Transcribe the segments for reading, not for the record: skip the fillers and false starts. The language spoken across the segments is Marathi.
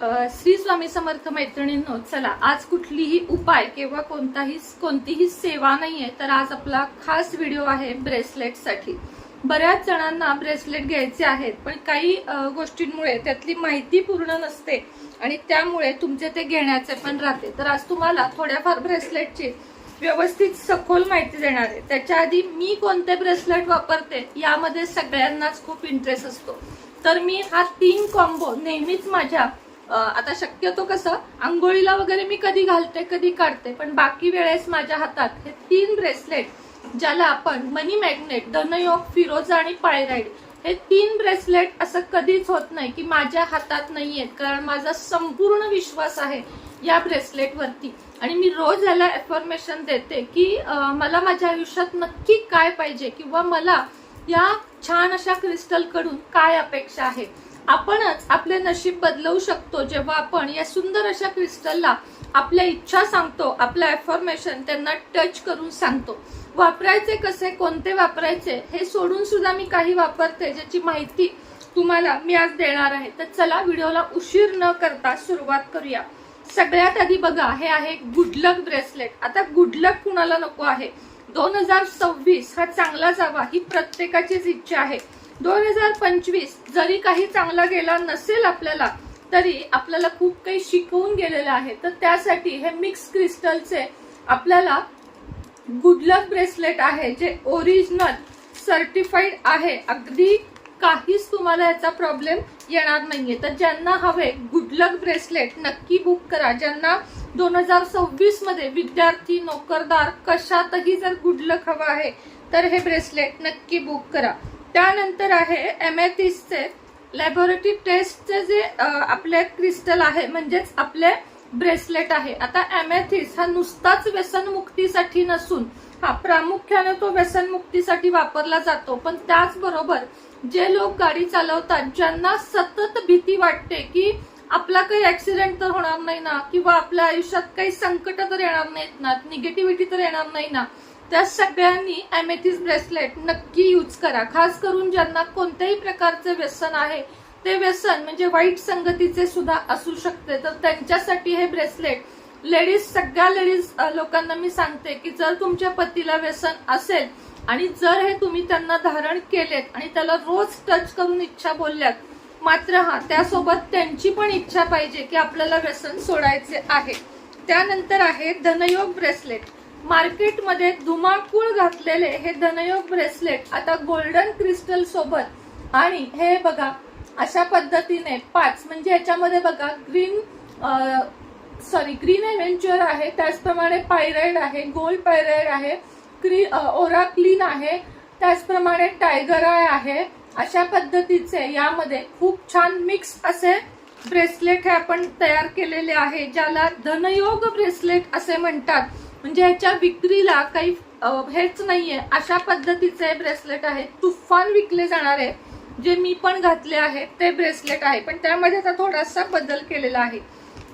श्री स्वामी समर्थ मैत्रिणींनो, चला आज कुठलीही उपाय किंवा कोणतीही सेवा नाहीये, तर आज आपला खास व्हिडिओ आहे ब्रेसलेट साठी। बऱ्याच जणांना ब्रेसलेट घ्यायचे आहेत, पण काही गोष्टींमुळे त्यातली माहिती पूर्ण नसते आणि त्यामुळे तुमचे ते घेण्याचे पण राहते। तर आज तुम्हाला थोड्याफार ब्रेसलेटची व्यवस्थित सखोल माहिती देणार आहे। त्याच्या आधी मी कोणते ब्रेसलेट वापरते यामध्ये सगळ्यांनाच खूप इंटरेस्ट असतो, तर मी हा 3 कॉम्बो नेहमीच माझ्या आता शक्यतो कसं आंघोळीला वगैरे मी कधी घालते कधी काढते, पण बाकी वेळेस माझ्या हातात हे 3 ब्रेसलेट, ज्याला आपण मनी मॅग्नेट, धनयोग, फिरोजा आणि पायराइड, हे 3 ब्रेसलेट असं कधीच होत नाही की माझ्या हातात नाहीयेत, कारण माझा संपूर्ण विश्वास आहे या ब्रेसलेट वरती। आणि मी रोज याला अफर्मेशन देते की मला माझ्या आयुष्यात नक्की काय पाहिजे किंवा मला या छान अशा क्रिस्टल कडून काय अपेक्षा आहे। आपणच आपले नशीब बदलवू शकतो जेव्हा आपण या सुंदर अशा क्रिस्टलला आपल्या इच्छा सांगतो, आपलं अफर्मेशन त्यांना टच करून सांगतो। वापरायचे कसे, कोणते वापरायचे हे सोडून सुद्धा मी काही वापरते, ज्याची माहिती तुम्हाला मी आज देणार आहे। तर चला व्हिडिओला उशीर न करता सुरुवात करूया। सगळ्यात आधी बघा, हे आहे गुड लक ब्रेसलेट। आता गुड लक कुणाला नको आहे? 2026 हा चांगला जावा ही प्रत्येकाचीच इच्छा आहे। 2025 जरी काही चांगला गेला नसेल आपल्याला, तरी आपल्याला खूप काही शिकवून गेलेलं आहे। तर त्यासाठी हे मिक्स क्रिस्टलचे आपल्याला गुड लक ब्रेसलेट आहे, जे ओरिजिनल सर्टिफाईड आहे। अगदी काहीच तुम्हाला याचा प्रॉब्लेम येणार नाहीये। तर ज्यांना हवे गुड लक ब्रेसलेट नक्की बुक करा। ज्यांना 2026 मध्ये विद्यार्थी, नोकरदार कशातही जर गुड लक हवा आहे तर हे ब्रेसलेट नक्की बुक करा। त्यानंतर आहे एमेथिस्टचे लॅबोरेटरी टेस्टचे जे आपले क्रिस्टल आहे, म्हणजेच आपले ब्रेसलेट आहे। आता एमेथिस्ट हा नुसताच व्यसनमुक्तीसाठी नसून हा प्रामुख्याने तो व्यसनमुक्तीसाठी वापरला जातो, पण त्याचबरोबर जे लोक गाडी चालवतात, ज्यांना सतत भीती वाटते की आपला काही ऍक्सिडेंट तर होणार नाही ना, किंवा आपल्या आयुष्यात काही संकट तर येणार नाहीत ना, निगेटिव्हिटी तर येणार नाही ना, त्या सगळ्यांनी एमेथिस्ट ब्रेसलेट नक्की यूज करा। खास करून ज्यांना कोणत्याही प्रकारचे व्यसन आहे, ते व्यसन म्हणजे वाईट संगतीचे सुद्धा असू शकते, तर त्यांच्यासाठी हे ब्रेसलेट सगळ्या लेडीज लोकांना मी सांगते की जर तुमच्या पतीला व्यसन असेल आणि जर हे तुम्ही त्यांना धारण केलेत आणि त्याला रोज टच करून इच्छा बोलल्यात, मात्र त्यासोबत त्यांची पण इच्छा पाहिजे की आपल्याला व्यसन सोडायचे आहे। त्यानंतर आहे धनयोग ब्रेसलेट। मार्केटमध्ये धुमाकूळ घातलेले हे धनयोग ब्रेसलेट आता गोल्डन क्रिस्टल सोबत, आणि हे बघा अशा पद्धतीने 5, म्हणजे याच्यामध्ये बघा ग्रीन एव्हेंचर आहे, त्याचप्रमाणे पायराइड आहे, गोल्ड पायराइड आहे, ओरा क्लीन आहे, त्याचप्रमाणे टायगर आय आहे। अशा पद्धतीचे यामध्ये खूप छान मिक्स असे ब्रेसलेट हे आपण तयार केलेले आहे, ज्याला धनयोग ब्रेसलेट असे म्हणतात। म्हणजे ह्याच्या विक्रीला काही हेच नाहीये, अशा पद्धतीचे ब्रेसलेट आहे। तुफान विकले जाणारे जे मी पण घातले आहे ते ब्रेसलेट आहे, पण त्यामध्ये आता थोडासा बदल केलेला आहे।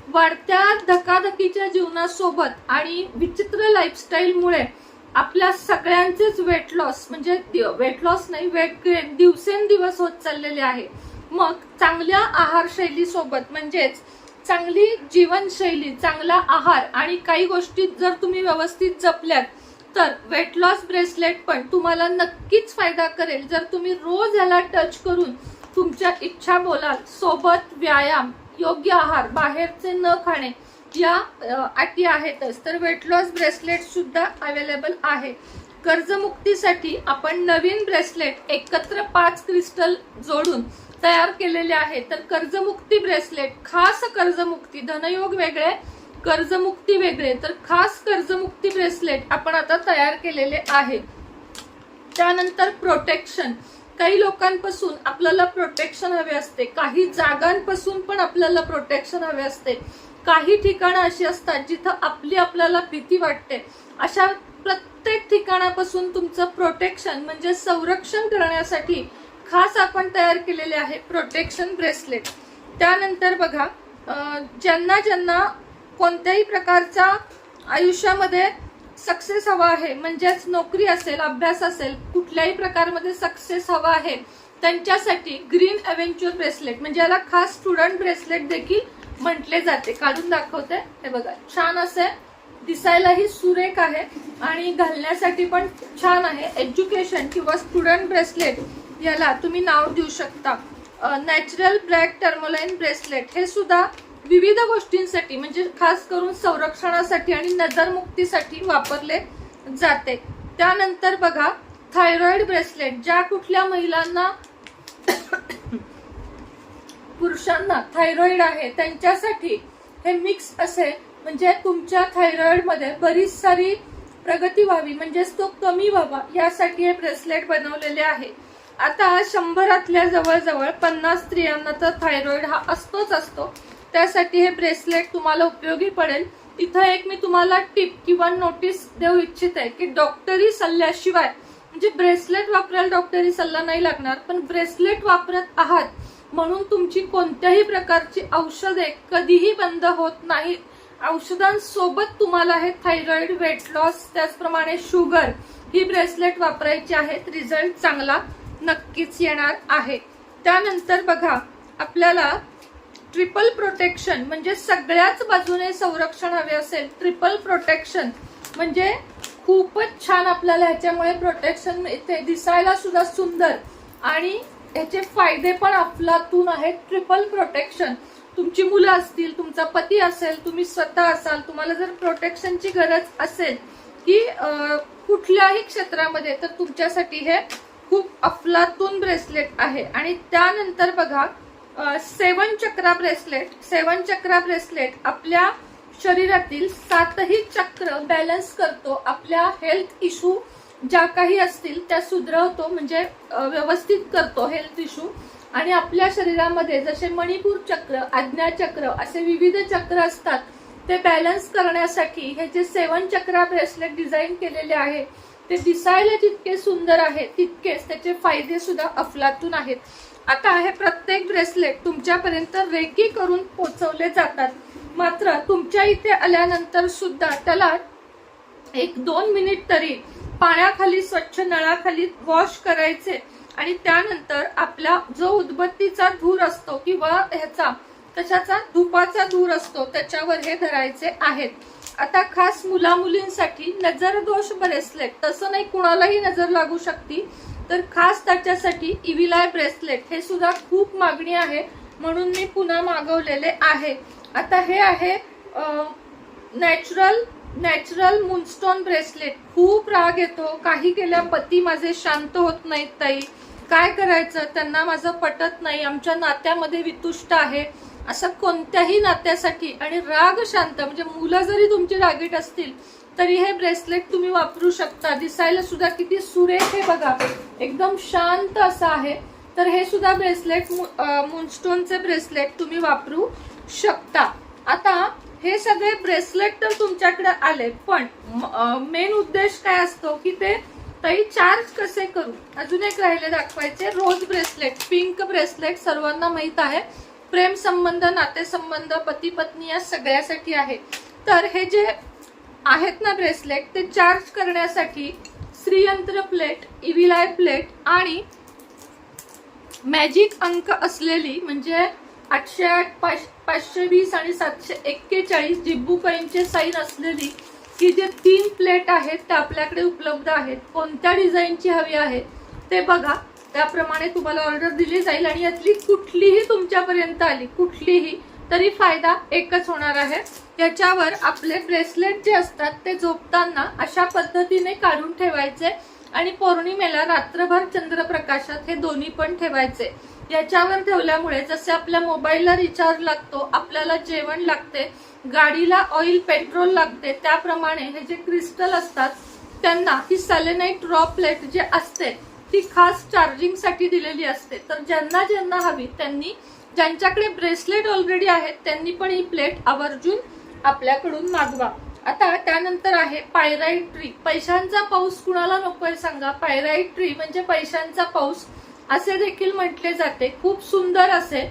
वाढत्या धकाधकीच्या जीवनासोबत आणि विचित्र लाईफस्टाईलमुळे आपल्या सगळ्यांचेच वेट लॉस नाही, वेट गेन दिवसेंदिवस होत चाललेले आहे। मग चांगल्या आहारशैली सोबत, म्हणजेच चांगली जीवनशैली, चांगला आहार आणि काही गोष्टी जर तुम्ही व्यवस्थित जपल्यात, तर वेट लॉस ब्रेसलेट पण तुम्हाला नक्कीच फायदा करेल जर तुम्ही रोज याला टच करून तुमच्या इच्छा बोलाल। सोबत व्यायाम, योग्य आहार, बाहेरचे न खाणे या अटी आहेतच। तर वेट लॉस ब्रेसलेट सुद्धा अवेलेबल आहे। कर्जमुक्तीसाठी आपण नवीन ब्रेसलेट एकत्र 5 क्रिस्टल जोडून तयार केलेले आहे। तर कर्जमुक्ती ब्रेसलेट, खास कर्जमुक्ती, धनयोग वेगळे, कर्जमुक्ती वेगळे, तर खास कर्जमुक्ती ब्रेसलेट आपण आता तयार केलेले आहे। त्यानंतर प्रोटेक्शन, काही लोकांपासून आपल्याला प्रोटेक्शन हवे असते, काही जागांपासून पण आपल्याला प्रोटेक्शन हवे असते, काही ठिकाणं अशी असतात जिथं आपल्याला भीती वाटते। अशा प्रत्येक ठिकाणापासून तुमचं प्रोटेक्शन म्हणजे संरक्षण करण्यासाठी खास आपण तयार केलेले आहे प्रोटेक्शन ब्रेसलेट। त्यानंतर बघा, ज्यांना कोणत्याही प्रकारच्या आयुष्यामध्ये सक्सेस हवा आहे, म्हणजेच नोकरी असेल, अभ्यास असेल, कुठल्याही प्रकारमध्ये सक्सेस हवा आहे, त्यांच्यासाठी ग्रीन एव्हेंचर ब्रेसलेट, म्हणजे याला खास स्टुडंट ब्रेसलेट देखील म्हटले जाते. काढून दाखवते. हे बघा, छान असे दिसायलाही सुरेख आहे आणि घालण्यासाठी पण छान आहे. एज्युकेशन किंवा स्टुडंट ब्रेसलेट याला तुम्ही नाव देऊ शकता. नॅचरल ब्लॅक टर्मोलाइन ब्रेसलेट हे सुद्धा विविध गोष्टींसाठी म्हणजे खास करून संरक्षणासाठी आणि नजरमुक्तीसाठी वापरले जाते. त्यानंतर बघा, थायरॉइड ब्रेसलेट. ज्या कुठल्या महिलांना पुरुषांना थायरॉइड आहे त्यांच्यासाठी हे मिक्स असे, म्हणजे तुमच्या थायरॉइड मध्ये बरीच सारी प्रगती व्हावी, म्हणजेच तो कमी व्हावा, यासाठी हे ब्रेसलेट बनवलेले आहे. आता 100 जवळजवळ 50 स्त्रियांना तर थायरॉइड हा असतोच असतो. त्यासाठी हे ब्रेसलेट तुम्हाला उपयोगी पडेल. इथं एक मी तुम्हाला टिप किंवा नोटीस देऊ इच्छिते की डॉक्टरी सल्ल्याशिवाय, म्हणजे ब्रेसलेट वापरायला डॉक्टरी सल्ला नाही लागणार, पण ब्रेसलेट वापरत आहात म्हणून तुमची कोणत्याही प्रकारची औषधे कधीही बंद होत नाहीत. औषधांसोबत तुम्हाला हे थायरॉइड, वेट लॉस, त्याचप्रमाणे शुगर ही ब्रेसलेट वापरायची आहेत. रिझल्ट चांगला नक्कीच येणार आहे. त्यानंतर बघा, आपल्याला ट्रिपल प्रोटेक्शन म्हणजे सगळ्याच बाजूने संरक्षण हवे असेल, ट्रिपल प्रोटेक्शन म्हणजे खूपच छान आपल्याला ह्याच्यामुळे प्रोटेक्शन मिळते. दिसायला सुद्धा सुंदर आणि ह्याचे फायदे पण अफलातून आहेत. ट्रिपल प्रोटेक्शन, तुमची मुलं असतील, तुमचा पती असेल, तुम्ही स्वतः असाल, तुम्हाला जर प्रोटेक्शनची गरज असेल की कुठल्याही क्षेत्रामध्ये, तर तुमच्यासाठी हे खूप अफलातून ब्रेसलेट आहे. आणि त्यानंतर बघा, 7 चक्रा ब्रेसलेट. 7 चक्रा ब्रेसलेट आपल्या शरीरातील 7ही चक्र बॅलन्स करतो. आपल्या हेल्थ इश्यू ज्या काही असतील त्या सुधरवतो, म्हणजे व्यवस्थित करतो हेल्थ इश्यू. आणि आपल्या शरीरामध्ये जसे मणिपूर चक्र, आज्ञा चक्र असे विविध चक्र असतात, ते बॅलन्स करण्यासाठी हे जे 7 चक्रा ब्रेसलेट डिझाईन केलेले आहे ते दिसायला जितके सुंदर आहे तितकेच त्याचे फायदे सुद्धा अफलातून आहेत. आता हे प्रत्येक ब्रेसलेट तुमच्यापर्यंत रेकी करून पोहोचवले जातात. मात्र तुमच्या इथे आल्यानंतर सुद्धा त्याला 1-2 मिनिट तरी पाण्याखाली, स्वच्छ नळाखाली वॉश करायचे. आणि त्यानंतर आपला जो उदबत्तीचा धूर असतो किंवा ह्याचा कशाचा धुपाचा धूर असतो त्याच्यावर हे धरायचे आहेत. आता खास मुला मुलींसाठी नजर दोष ब्रेसलेट, तसं नाही कुणालाही नजर लागू शकते, तर खास त्याच्यासाठी इव्हिलाय ब्रेसलेट हे सुद्धा खूप मागणी आहे म्हणून मी पुन्हा मागवलेले आहे. आता हे आहे नॅचरल मूनस्टोन ब्रेसलेट. खूप राग येतो, काही केल्या पती माझे शांत होत नाहीत ताई, काय करायचं, त्यांना माझं पटत नाही, आमच्या नात्यामध्ये वितुष्ट आहे, असं कोणत्याही नात्यासाठी. आणि राग शांत म्हणजे मुलं जरी तुमची रागीट असतील तरी हे ब्रेसलेट तुम्ही वापरू शकता. दिसायला सुद्धा किती सुरेख आहे बघा, एकदम शांत असं आहे. तर हे सुद्धा ब्रेसलेट मूनस्टोनचे ब्रेसलेट तुम्ही वापरू शकता. आता हे सगळे ब्रेसलेट तर तुमच्याकडे आले, पण मेन उद्देश काय असतो की ते ताई चार्ज कसे करू. अजून एक राहिले दाखवायचे, रोज ब्रेसलेट, पिंक ब्रेसलेट सर्वांना माहित आहे. प्रेम संबंध, नातेसंबंध, पती पत्नी या सगळ्यासाठी आहे. तर हे जे आहेत ना ब्रेसलेट, ते चार्ज करण्यासाठी श्रीयंत्र प्लेट, इव्हिलाय प्लेट आणि मॅजिक अंक असलेली म्हणजे 808, 520 आणि 741 जिब्बूकाईंचे साईन असलेली ही जे 3 प्लेट आहेत त्या आपल्याकडे उपलब्ध आहेत. कोणत्या डिझाईनची हवी आहे ते बघा, त्याप्रमाणे तुम्हाला ऑर्डर दिली जाईल. आणि यातली कुठलीही तुमच्यापर्यंत आली, कुठलीही, तरी फायदा एकच होणार आहे. याच्यावर आपले ब्रेसलेट जे असतात ते झोपताना अशा पद्धतीने काढून ठेवायचे आणि पौर्णिमेला रात्रभर चंद्रप्रकाशात हे दोन्ही पण ठेवायचे. याच्यावर ठेवल्यामुळे जसे आपल्या मोबाईलला रिचार्ज लागतो, आपल्याला जेवण लागते, गाडीला ऑइल पेट्रोल लागते, त्याप्रमाणे हे जे क्रिस्टल असतात त्यांना ही सेलेनाइट रॉ प्लेट जे असते ती खास चार्जिंग साठी दिलेली असते. तर ज्यांना ज्यांना हवी त्यांनी, ज्यांच्याकडे ब्रेसलेट ऑलरेडी आहेत त्यांनी पण ही प्लेट आवर्जून आपल्याकडून मागवा. आता त्यानंतर आहे पायराईट ट्री. पैशांचा पाऊस कुणाला नकोय सांगा. पायराईट ट्री म्हणजे पैशांचा पाऊस असे देखील म्हटले जाते. खूप सुंदर असे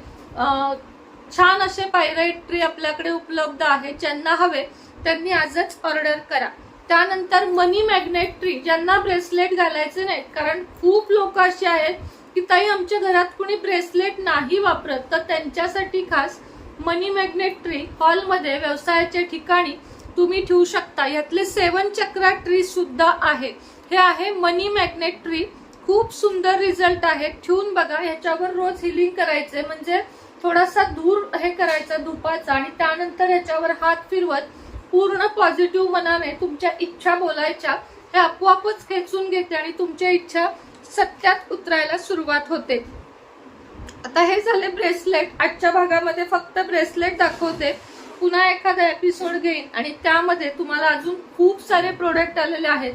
छान असे पायराईट ट्री आपल्याकडे उपलब्ध आहे. ज्यांना हवे त्यांनी आजच ऑर्डर करा. त्यानंतर मनी मॅग्नेट ट्री. ज्यांना ब्रेसलेट घालायचे नाहीत, कारण खूप लोक असे आहेत की ताई आमच्या घरात कुणी ब्रेसलेट नाही वापरत, तर त्यांच्यासाठी खास मनी मॅग्नेट ट्री हॉलमध्ये व्यवसायाच्या ठिकाणी तुम्ही ठेवू शकता। यातले 7 चक्रा ट्री सुद्धा आहे। हे आहे मनी मॅग्नेट ट्री, खूप सुंदर रिझल्ट आहे। ठेवून बघा, ह्याच्यावर रोज हिलिंग करायचे, म्हणजे थोडासा धूर हे करायचा धुपाचा आणि त्यानंतर ह्याच्यावर हात फिरवत पूर्ण पॉझिटिव्ह मनाने तुमच्या इच्छा बोलायच्या। हे आपोआपच खेचून घेते आणि तुमच्या इच्छा सत्यात उतरायला सुरुवात होते। आता हे झाले ब्रेसलेट। आजच्या भागामध्ये फक्त ब्रेसलेट दाखवते, पुन्हा एखादा एपिसोड घेईन आणि त्यामध्ये तुम्हाला अजून खूप सारे प्रोडक्ट आलेले आहेत।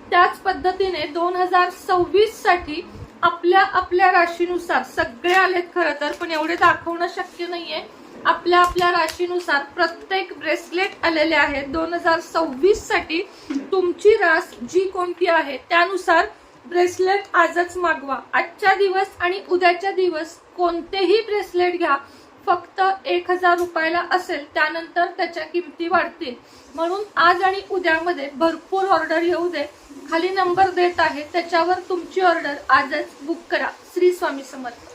त्याच पद्धतीने 2026 साठी आपल्या आपल्या राशीनुसार सगळे आलेत खरं तर, पण एवढे दाखवणं शक्य नाहीये। आपल्या आपल्या राशीनुसार प्रत्येक ब्रेसलेट आलेले आहेत 2026 साठी। तुमची रास जी कोणती आहे त्यानुसार ब्रेसलेट आजच मागवा। आजच्या दिवस आणि उद्याच्या दिवस कोणतेही ब्रेसलेट घ्या, फक्त 1000 रुपयाला असेल, त्यानंतर त्याच्या किमती वाढतील। म्हणून आज आणि उद्यामध्ये भरपूर ऑर्डर येऊ दे। खाली नंबर देत आहे, त्याच्यावर तुमची ऑर्डर आजच बुक करा। श्री स्वामी समर्थ।